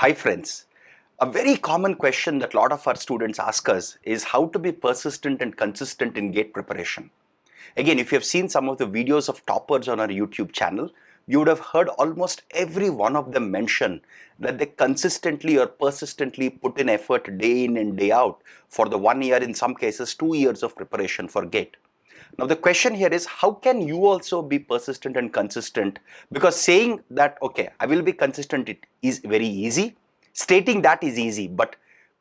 Hi friends. A very common question that a lot of our students ask us is how to be persistent and consistent in GATE preparation. Again, if you have seen some of the videos of toppers on our YouTube channel, you would have heard almost every one of them mention that they consistently or persistently put in effort day in and day out for the 1 year, in some cases 2 years of preparation for GATE. Now the question here is, how can you also be persistent and consistent? Because saying that, okay, I will be consistent, it is very easy. Stating that is easy, but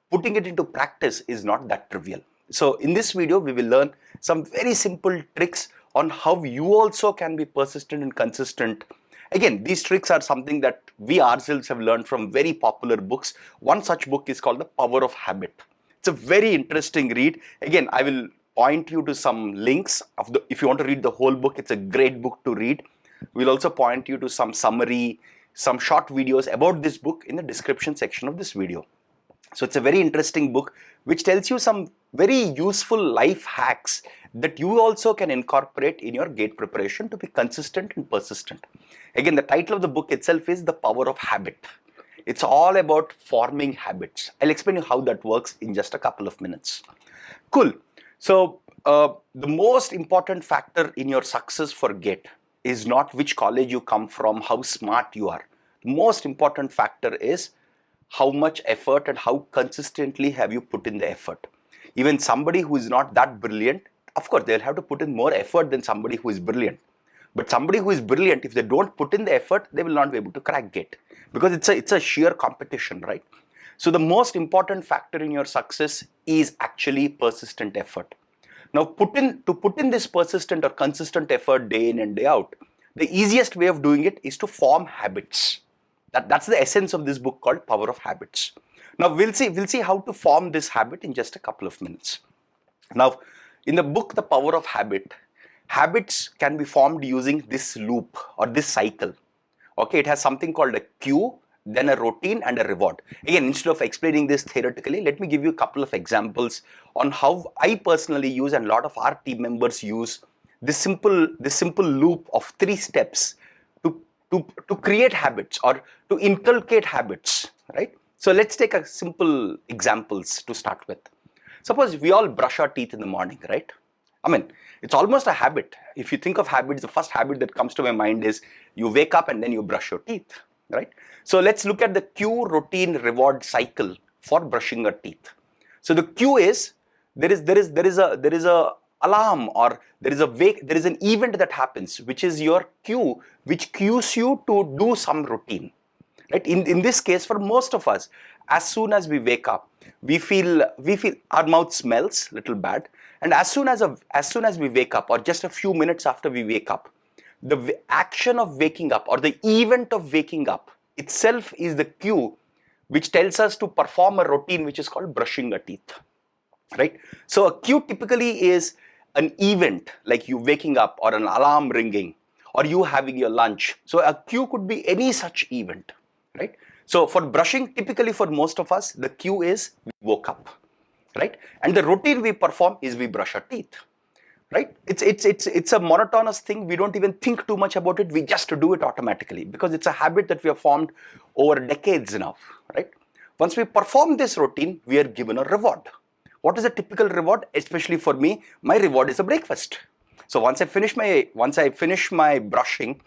putting it into practice is not that trivial. So in this video, we will learn some very simple tricks on how you also can be persistent and consistent. Again, these tricks are something that we ourselves have learned from very popular books. One such book is called The Power of Habit. It's a very interesting read. Again, I will point you to some links of if you want to read the whole book. It's a great book to read. We'll also point you to some summary, some short videos about this book in the description section of this video. So it's a very interesting book which tells you some very useful life hacks that you also can incorporate in your GATE preparation to be consistent and persistent. Again, the title of the book itself is The Power of Habit. It's all about forming habits. I'll explain you how that works in just a couple of minutes. Cool. So the most important factor in your success for GATE is not which college you come from, how smart you are. The most important factor is how much effort and how consistently have you put in the effort. Even somebody who is not that brilliant, of course, they'll have to put in more effort than somebody who is brilliant. But somebody who is brilliant, if they don't put in the effort, they will not be able to crack GATE, because it's a sheer competition, right? So the most important factor in your success is actually persistent effort. Now, to put in this persistent or consistent effort day in and day out, the easiest way of doing it is to form habits. That's the essence of this book called Power of Habits. Now we'll see how to form this habit in just a couple of minutes. Now, in the book The Power of Habit, habits can be formed using this loop or this cycle. Okay, it has something called a cue, then a routine and a reward. Again, instead of explaining this theoretically, let me give you a couple of examples on how I personally use and a lot of our team members use this simple loop of 3 steps to create habits or to inculcate habits, right? So let's take a simple examples to start with. Suppose we all brush our teeth in the morning, right? I mean, it's almost a habit. If you think of habits, the first habit that comes to my mind is you wake up and then you brush your teeth, right? So let's look at the cue, routine, reward cycle for brushing your teeth. So the cue is there is a alarm, or there is an event that happens, which is your cue, which cues you to do some routine, right? In this case, for most of us, as soon as we wake up, we feel our mouth smells little bad, and as soon as we wake up, or just a few minutes after we wake up, the action of waking up or the event of waking up itself is the cue which tells us to perform a routine which is called brushing our teeth, right? So a cue typically is an event like you waking up, or an alarm ringing, or you having your lunch. So a cue could be any such event, right? So for brushing, typically for most of us, the cue is we woke up, right? And the routine we perform is we brush our teeth, right? It's a monotonous thing. We don't even think too much about it. We just do it automatically because it's a habit that we have formed over decades now, right? Once we perform this routine, we are given a reward. What is a typical reward? Especially for me, my reward is a breakfast. So once I finish my brushing,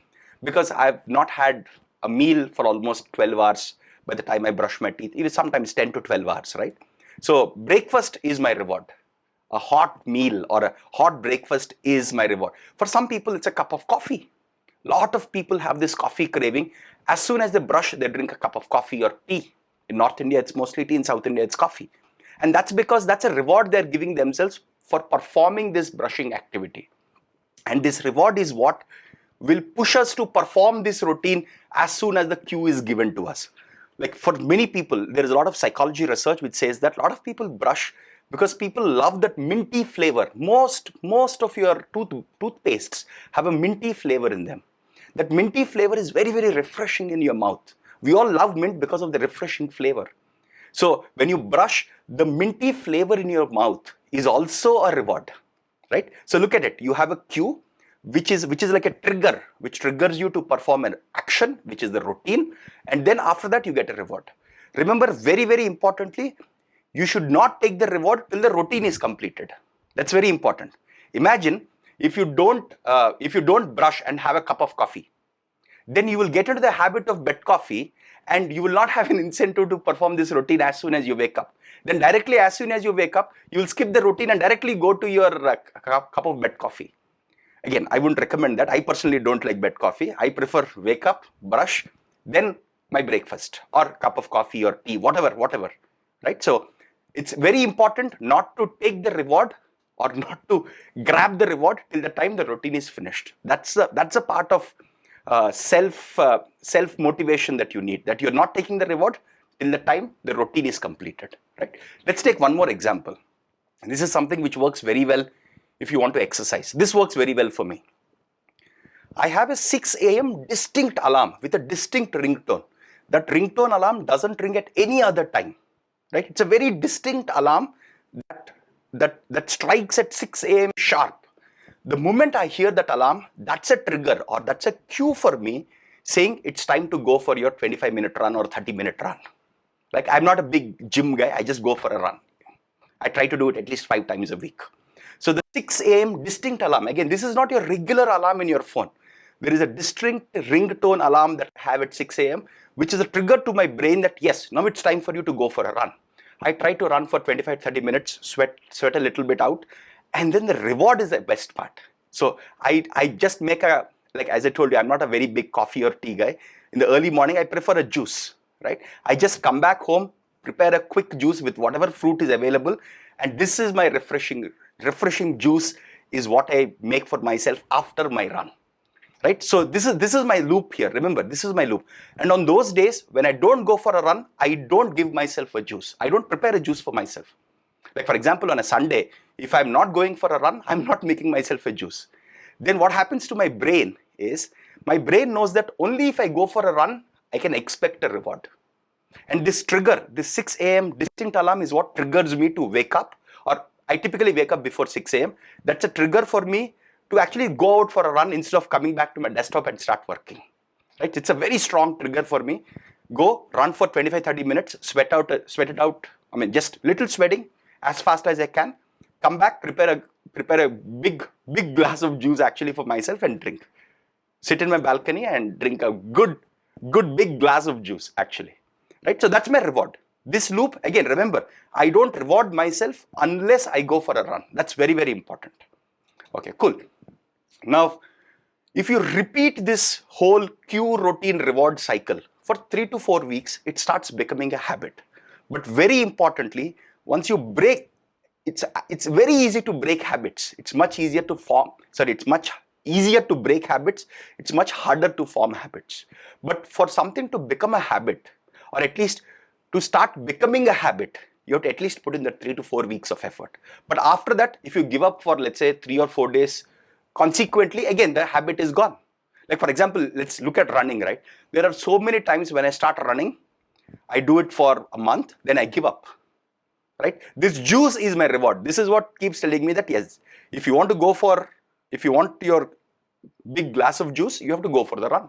because I've not had a meal for almost 12 hours by the time I brush my teeth, even sometimes 10 to 12 hours, right? So breakfast is my reward. A hot meal or a hot breakfast is my reward. For some people, it's a cup of coffee. A lot of people have this coffee craving. As soon as they brush, they drink a cup of coffee or tea. In North India, it's mostly tea. In South India, it's coffee. And that's because that's a reward they're giving themselves for performing this brushing activity. And this reward is what will push us to perform this routine as soon as the cue is given to us. Like for many people, there is a lot of psychology research which says that a lot of people brush because people love that minty flavor. Most of your toothpastes have a minty flavor in them. That minty flavor is very, very refreshing in your mouth. We all love mint because of the refreshing flavor. So when you brush, the minty flavor in your mouth is also a reward, right? So look at it. You have a cue, which is like a trigger, which triggers you to perform an action, which is the routine, and then after that you get a reward. Remember, very, very importantly, you should not take the reward till the routine is completed. That's very important. Imagine if you don't brush and have a cup of coffee, then you will get into the habit of bed coffee and you will not have an incentive to perform this routine as soon as you wake up. Then directly as soon as you wake up, you will skip the routine and directly go to your cup of bed coffee. Again, I wouldn't recommend that. I personally don't like bed coffee. I prefer wake up, brush, then my breakfast or cup of coffee or tea, whatever, right? So it's very important not to take the reward or not to grab the reward till the time the routine is finished. That's a part of self motivation that you need, that you're not taking the reward till the time the routine is completed, right? Let's take one more example. And this is something which works very well if you want to exercise. This works very well for me. I have a 6 a.m. distinct alarm with a distinct ringtone. That ringtone alarm doesn't ring at any other time, right? It's a very distinct alarm that strikes at 6 a.m. sharp. The moment I hear that alarm, that's a trigger or that's a cue for me saying it's time to go for your 25-minute run or 30-minute run. Like, I'm not a big gym guy, I just go for a run. I try to do it at least 5 times a week. So the 6 a.m. distinct alarm, again, this is not your regular alarm in your phone. There is a distinct ringtone alarm that I have at 6 a.m., which is a trigger to my brain that yes, now it's time for you to go for a run. I try to run for 25-30 minutes, sweat a little bit out, and then the reward is the best part. So I just make like as I told you, I'm not a very big coffee or tea guy. In the early morning, I prefer a juice, right? I just come back home, prepare a quick juice with whatever fruit is available, and this is my refreshing juice is what I make for myself after my run, right? So this is my loop here. Remember, this is my loop. And on those days when I don't go for a run, I don't give myself a juice. I don't prepare a juice for myself. Like for example, on a Sunday, if I'm not going for a run, I'm not making myself a juice. Then what happens to my brain is, my brain knows that only if I go for a run, I can expect a reward. And this trigger, this 6 a.m. distinct alarm is what triggers me to wake up, or I typically wake up before 6 a.m. That's a trigger for me to actually go out for a run instead of coming back to my desktop and start working, right? It's a very strong trigger for me. Go run for 25-30 minutes, sweat it out. I mean, just little sweating as fast as I can. Come back, prepare a big glass of juice actually for myself and drink. Sit in my balcony and drink a good big glass of juice actually, right? So that's my reward. This loop, again, remember, I don't reward myself unless I go for a run. That's very, very important. Okay, cool. Now, if you repeat this whole cue routine reward cycle for 3 to 4 weeks, it starts becoming a habit. But very importantly, once you break, it's very easy to break habits. It's much easier to it's much easier to break habits. It's much harder to form habits. But for something to become a habit, or at least to start becoming a habit, you have to at least put in the 3 to 4 weeks of effort. But after that, if you give up for, let's say, 3 or 4 days, consequently, again, the habit is gone. Like for example, let's look at running, right? There are so many times when I start running, I do it for a month, then I give up, right? This juice is my reward. This is what keeps telling me that yes, if you want your big glass of juice, you have to go for the run.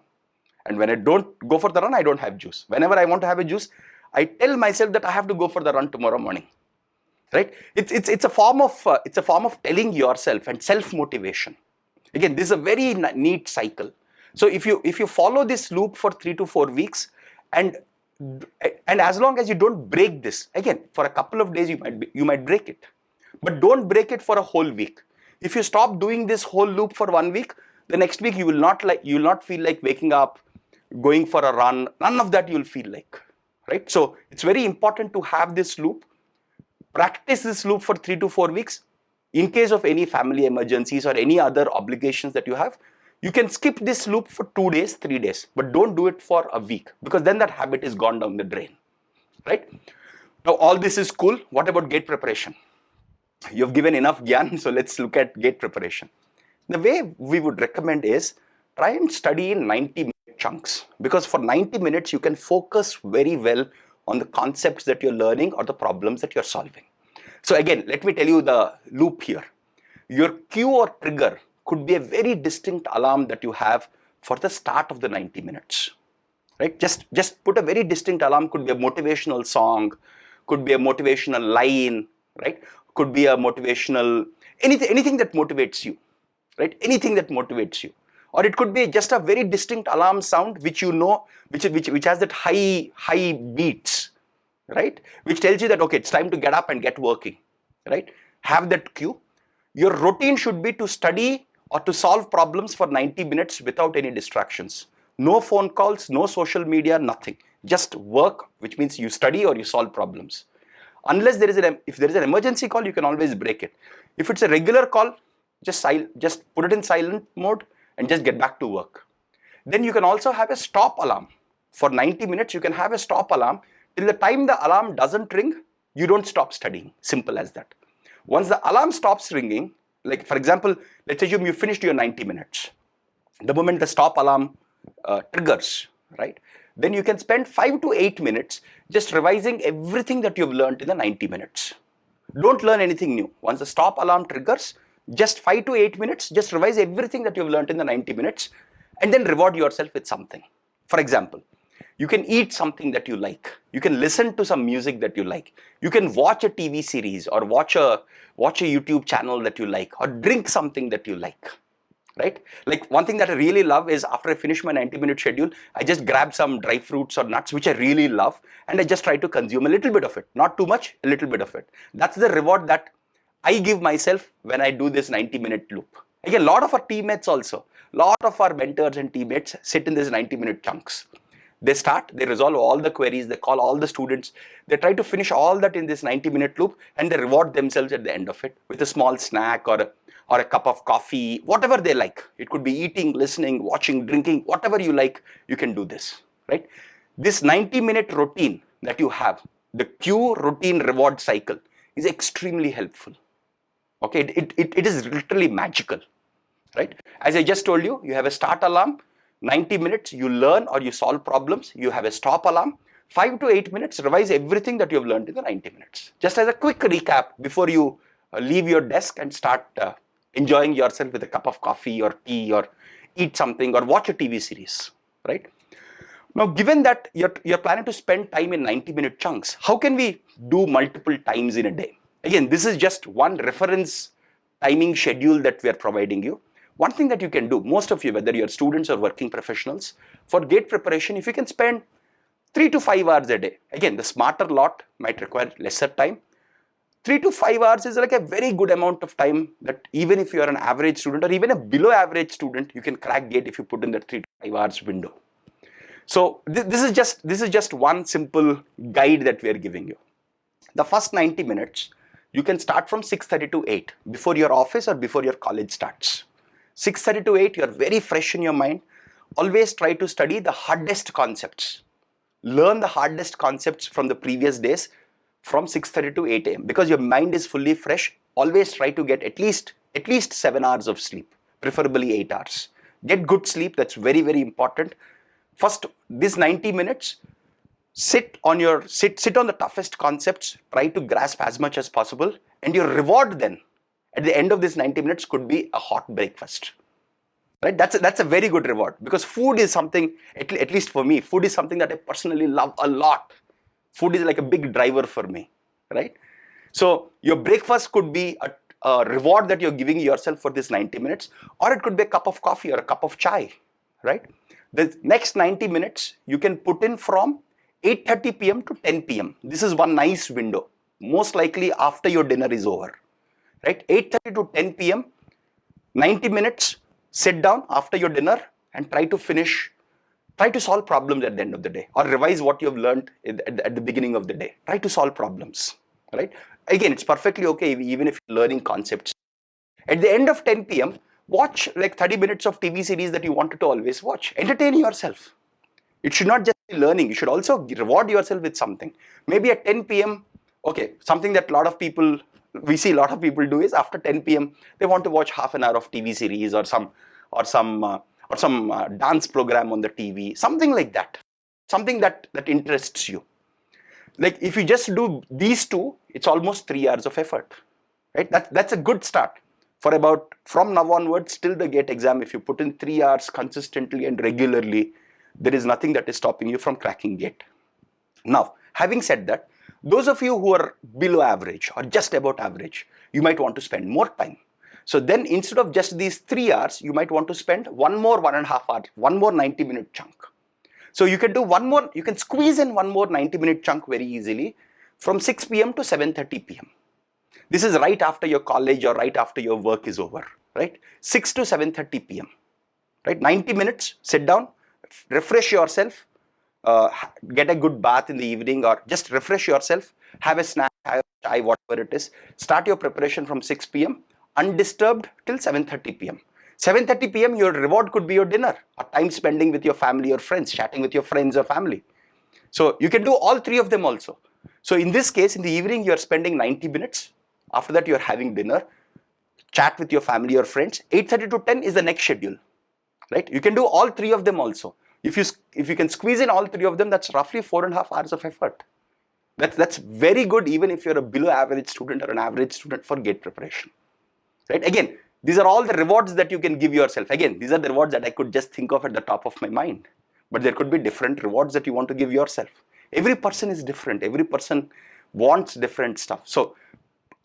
And when I don't go for the run, I don't have juice. Whenever I want to have a juice, I tell myself that I have to go for the run tomorrow morning, right? It's a form of telling yourself and self-motivation. Again, this is a very neat cycle. So if you follow this loop for 3 to 4 weeks, and as long as you don't break this, again, for a couple of days you might break it, but don't break it for a whole week. If you stop doing this whole loop for 1 week, the next week you will not feel like waking up, going for a run. None of that you'll feel like, right? So it's very important to have this loop. Practice this loop for 3 to 4 weeks. In case of any family emergencies or any other obligations that you have, you can skip this loop for 2 days, 3 days, but don't do it for a week, because then that habit is gone down the drain, right? Now all this is cool. What about gate preparation? You've given enough gyan, so let's look at gate preparation. The way we would recommend is try and study in 90-minute chunks, because for 90 minutes you can focus very well on the concepts that you're learning or the problems that you're solving. So again, let me tell you the loop here. Your cue or trigger could be a very distinct alarm that you have for the start of the 90 minutes, right? Just put a very distinct alarm. Could be a motivational song, could be a motivational line, right? Could be a motivational, anything that motivates you, right? Anything that motivates you. Or it could be just a very distinct alarm sound which you know, which has that high beats, right? Which tells you that, okay, it's time to get up and get working, right? Have that cue. Your routine should be to study or to solve problems for 90 minutes without any distractions. No phone calls, no social media, nothing. Just work, which means you study or you solve problems. Unless if there is an emergency call, you can always break it. If it's a regular call, just put it in silent mode and just get back to work. Then you can also have a stop alarm. For 90 minutes, you can have a stop alarm. Till the time the alarm doesn't ring, you don't stop studying. Simple as that. Once the alarm stops ringing, like for example, let's assume you finished your 90 minutes. The moment the stop alarm triggers, right? Then you can spend 5 to 8 minutes just revising everything that you've learned in the 90 minutes. Don't learn anything new. Once the stop alarm triggers, just 5 to 8 minutes, just revise everything that you've learned in the 90 minutes and then reward yourself with something. For example, you can eat something that you like. You can listen to some music that you like. You can watch a TV series or watch a YouTube channel that you like, or drink something that you like, right? Like one thing that I really love is after I finish my 90-minute schedule, I just grab some dry fruits or nuts, which I really love, and I just try to consume a little bit of it. Not too much, a little bit of it. That's the reward that I give myself when I do this 90-minute loop. Again, a lot of our teammates also, a lot of our mentors and teammates sit in these 90-minute chunks. They start, they resolve all the queries, they call all the students, they try to finish all that in this 90-minute loop, and they reward themselves at the end of it with a small snack or a cup of coffee, whatever they like. It could be eating, listening, watching, drinking, whatever you like, you can do this, right? This 90-minute routine that you have, the cue routine reward cycle, is extremely helpful. Okay, it is literally magical, right? As I just told you, you have a start alarm, 90 minutes, you learn or you solve problems. You have a stop alarm, 5 to 8 minutes, revise everything that you have learned in the 90 minutes. Just as a quick recap before you leave your desk and start enjoying yourself with a cup of coffee or tea or eat something or watch a TV series, right? Now, given that you're planning to spend time in 90-minute chunks, how can we do multiple times in a day? Again, this is just one reference timing schedule that we are providing you. One thing that you can do, most of you, whether you're students or working professionals, for GATE preparation, if you can spend 3 to 5 hours a day, again, the smarter lot might require lesser time. 3 to 5 hours is like a very good amount of time that even if you are an average student or even a below average student, you can crack GATE if you put in that 3 to 5 hours window. So this is just one simple guide that we are giving you. The first 90 minutes, you can start from 6:30 to 8 before your office or before your college starts. 6:30 to 8, you are very fresh in your mind. Always try to study the hardest concepts. Learn the hardest concepts from the previous days from 6:30 to 8 a.m. because your mind is fully fresh. Always try to get at least 7 hours of sleep, preferably 8 hours. Get good sleep, that's very, very important. First, this 90 minutes, sit on the toughest concepts, try to grasp as much as possible, and your reward then at the end of this 90 minutes could be a hot breakfast, right? That's a very good reward because food is something, at least for me, food is something that I personally love a lot. Food is like a big driver for me, right? So your breakfast could be a reward that you're giving yourself for this 90 minutes, or it could be a cup of coffee or a cup of chai, right? The next 90 minutes you can put in from 8:30 p.m. to 10 p.m. This is one nice window, most likely after your dinner is over, right? 8:30 to 10 p.m., 90 minutes, sit down after your dinner and try to solve problems at the end of the day or revise what you have learned at the beginning of the day. Try to solve problems, right? Again, it's perfectly okay even if you're learning concepts. At the end of 10 p.m., watch like 30 minutes of TV series that you wanted to always watch. Entertain yourself. It should not just be learning. You should also reward yourself with something. Maybe at 10 p.m., okay, something that we see a lot of people do is after 10 p.m. they want to watch half an hour of TV series or some dance program on the TV, something like that. Something that interests you. Like if you just do these two, it's almost 3 hours of effort, right? That's a good start. From now onwards till the GATE exam, if you put in 3 hours consistently and regularly, there is nothing that is stopping you from cracking GATE. Now, having said that, those of you who are below average or just about average, you might want to spend more time. So then instead of just these 3 hours, you might want to spend one more 1.5 hours, one more 90-minute chunk. So you can do one more, you can squeeze in one more 90-minute chunk very easily from 6 p.m. to 7:30 p.m. This is right after your college or right after your work is over, right? 6 to 7:30 p.m. Right? 90 minutes, sit down, refresh yourself, get a good bath in the evening or just refresh yourself, have a snack, have a chai, whatever it is. Start your preparation from 6 p.m. undisturbed till 7:30 p.m. 7:30 p.m. your reward could be your dinner or time spending with your family or friends, chatting with your friends or family. So you can do all 3 of them also. So in this case, in the evening, you're spending 90 minutes. After that, you're having dinner, chat with your family or friends. 8:30 to 10 is the next schedule, right? You can do all 3 of them also. If you can squeeze in all 3 of them, that's roughly 4.5 hours of effort. That's very good even if you're a below average student or an average student for GATE preparation, right? Again, these are all the rewards that you can give yourself. Again, these are the rewards that I could just think of at the top of my mind. But there could be different rewards that you want to give yourself. Every person is different. Every person wants different stuff. So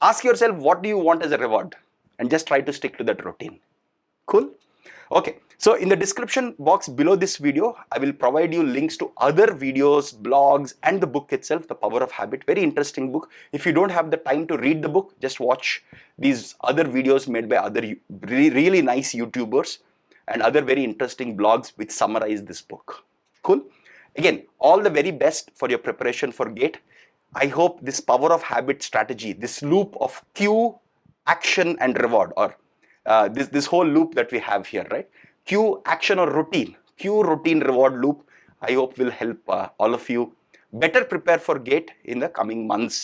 ask yourself, what do you want as a reward? And just try to stick to that routine. Cool? Okay, so in the description box below this video, I will provide you links to other videos, blogs, and the book itself, The Power of Habit. Very interesting book. If you don't have the time to read the book, just watch these other videos made by other really nice YouTubers and other very interesting blogs which summarize this book. Cool? Again, all the very best for your preparation for GATE. I hope this Power of Habit strategy, this loop of cue, action, and reward, or this whole loop that we have here, right? Cue, action, or routine. Cue, routine, reward loop, I hope will help all of you better prepare for GATE in the coming months